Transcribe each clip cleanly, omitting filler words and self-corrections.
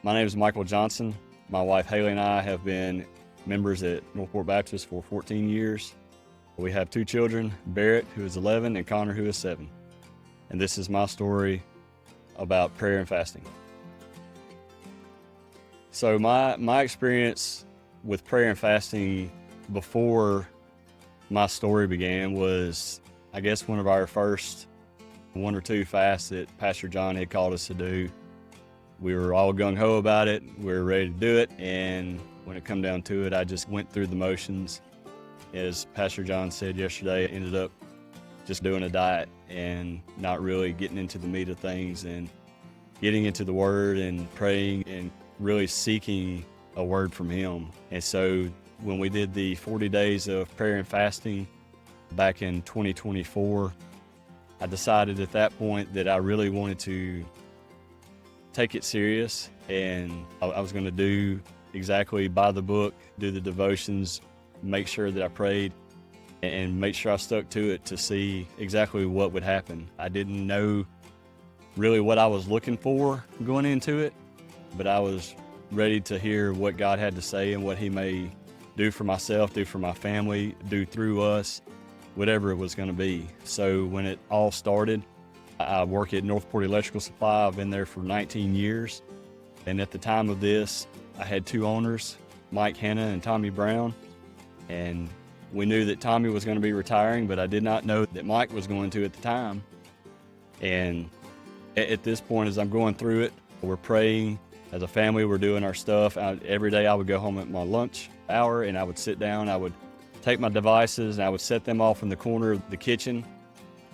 My name is Michael Johnson. My wife Haley and I have been members at Northport Baptist for 14 years. We have two children, Barrett, who is 11, and Connor, who is 7. And this is my story about prayer and fasting. So my experience with prayer and fasting before my story began was, I guess, one of our first 1 or 2 fasts that Pastor John had called us to do. We were all gung-ho about it. We were ready to do it. And when it come down to it, I just went through the motions. As Pastor John said yesterday, I ended up just doing a diet and not really getting into the meat of things and getting into the Word and praying and really seeking a word from Him. And so when we did the 40 days of prayer and fasting back in 2024, I decided at that point that I really wanted to take it serious, and I was going to do exactly by the book, do the devotions, make sure that I prayed, and make sure I stuck to it to see exactly what would happen. I didn't know really what I was looking for going into it, but I was ready to hear what God had to say and what He may do for myself, do for my family, do through us, whatever it was going to be. So when it all started, I work at Northport Electrical Supply. I've been there for 19 years. And at the time of this, I had 2 owners, Mike Hanna and Tommy Brown. And we knew that Tommy was going to be retiring, but I did not know that Mike was going to at the time. And at this point, as I'm going through it, we're praying. As a family, we're doing our stuff. Every day I would go home at my lunch hour and I would sit down. I would take my devices and I would set them off in the corner of the kitchen.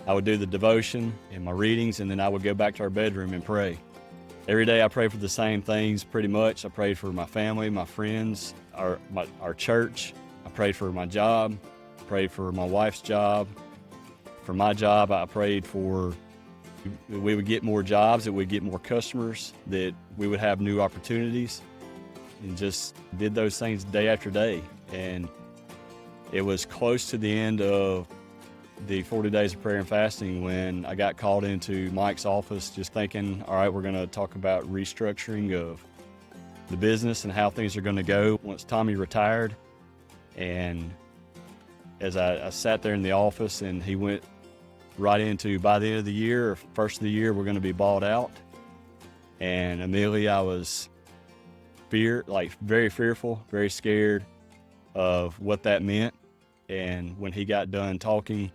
I would do the devotion and my readings, and then I would go back to our bedroom and pray. Every day I prayed for the same things pretty much. I prayed for my family, my friends, our church. I prayed for my job, prayed for my wife's job. For my job, I prayed for we would get more jobs, that we'd get more customers, that we would have new opportunities, and just did those things day after day. And it was close to the end of the 40 days of prayer and fasting when I got called into Mike's office just thinking, all right, we're going to talk about restructuring of the business and how things are going to go once Tommy retired. And as I sat there in the office, and he went right into, by the end of the year or first of the year, we're going to be bought out. And immediately I was very fearful, very scared of what that meant. And when he got done talking,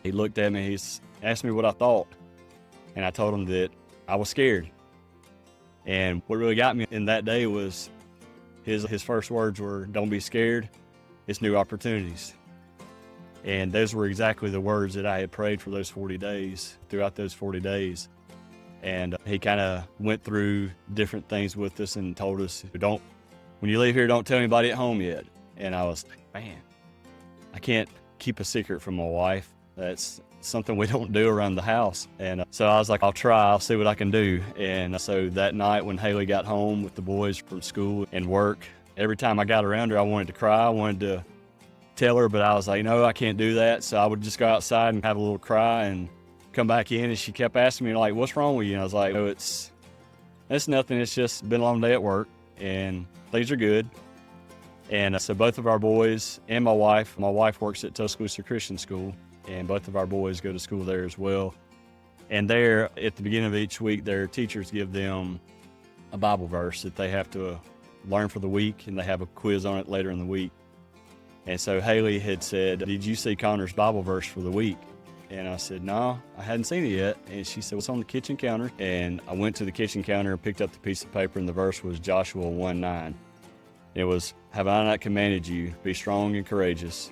he looked at me, he asked me what I thought, and I told him that I was scared. And what really got me in that day was his first words were, "Don't be scared, it's new opportunities." And those were exactly the words that I had prayed for those 40 days, throughout those 40 days. And he kind of went through different things with us and told us, when you leave here, don't tell anybody at home yet. And I was like, man, I can't keep a secret from my wife. That's something we don't do around the house. And so I was like, I'll see what I can do. And so that night when Haley got home with the boys from school and work, every time I got around her, I wanted to cry. I wanted to tell her, but I was like, no, I can't do that. So I would just go outside and have a little cry and come back in. And she kept asking me, like, what's wrong with you? And I was like, oh, it's nothing. It's just been a long day at work and things are good. And so both of our boys and my wife works at Tuscaloosa Christian School, and both of our boys go to school there as well. And there, at the beginning of each week, their teachers give them a Bible verse that they have to learn for the week, and they have a quiz on it later in the week. And so Haley had said, did you see Connor's Bible verse for the week? And I said, no, I hadn't seen it yet. And she said, it's on the kitchen counter. And I went to the kitchen counter and picked up the piece of paper, and the verse was Joshua 1:9. It was, have I not commanded you, be strong and courageous.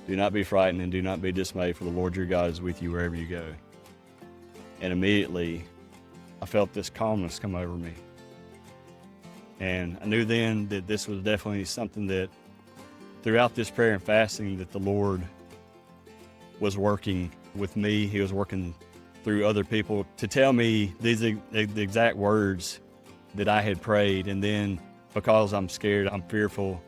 Do not be frightened and do not be dismayed, for the Lord your God is with you wherever you go. And immediately I felt this calmness come over me. And I knew then that this was definitely something that throughout this prayer and fasting that the Lord was working with me. He was working through other people to tell me the exact words that I had prayed. And then because I'm scared, I'm fearful,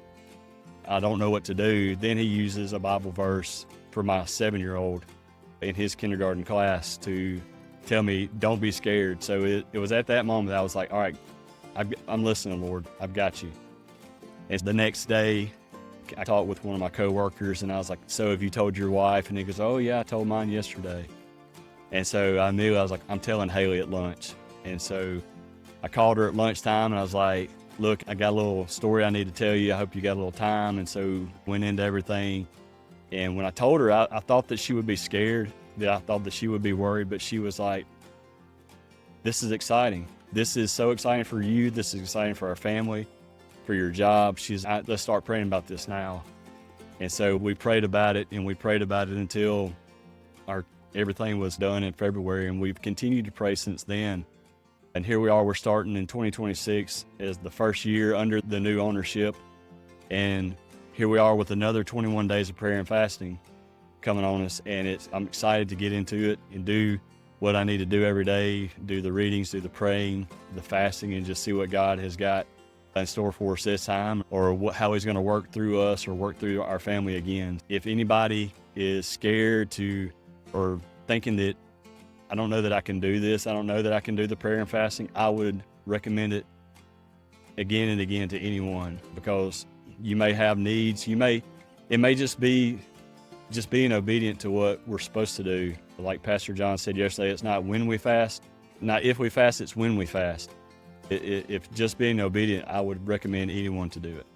I don't know what to do, then he uses a Bible verse for my 7-year-old in his kindergarten class to tell me, don't be scared. So it was at that moment that I was like, all right, I'm listening, Lord. I've got you. And the next day, I talked with one of my coworkers, and I was like, so have you told your wife? And he goes, oh yeah, I told mine yesterday. And so I knew, I was like, I'm telling Haley at lunch. And so I called her at lunchtime, and I was like, look, I got a little story I need to tell you. I hope you got a little time. And so went into everything. And when I told her, I thought that she would be scared, that I thought that she would be worried, but she was like, this is exciting. This is so exciting for you. This is exciting for our family, for your job. Let's start praying about this now. And so we prayed about it, and we prayed about it until everything was done in February, and we've continued to pray since then. And here we are, we're starting in 2026 as the first year under the new ownership. And here we are with another 21 days of prayer and fasting coming on us. And I'm excited to get into it and do what I need to do every day, do the readings, do the praying, the fasting, and just see what God has got in store for us this time, or how he's going to work through us or work through our family again. If anybody is scared or thinking that, I don't know that I can do this, I don't know that I can do the prayer and fasting, I would recommend it again and again to anyone, because you may have needs. It may just be being obedient to what we're supposed to do. Like Pastor John said yesterday, it's not when we fast, not if we fast, it's when we fast. If just being obedient, I would recommend anyone to do it.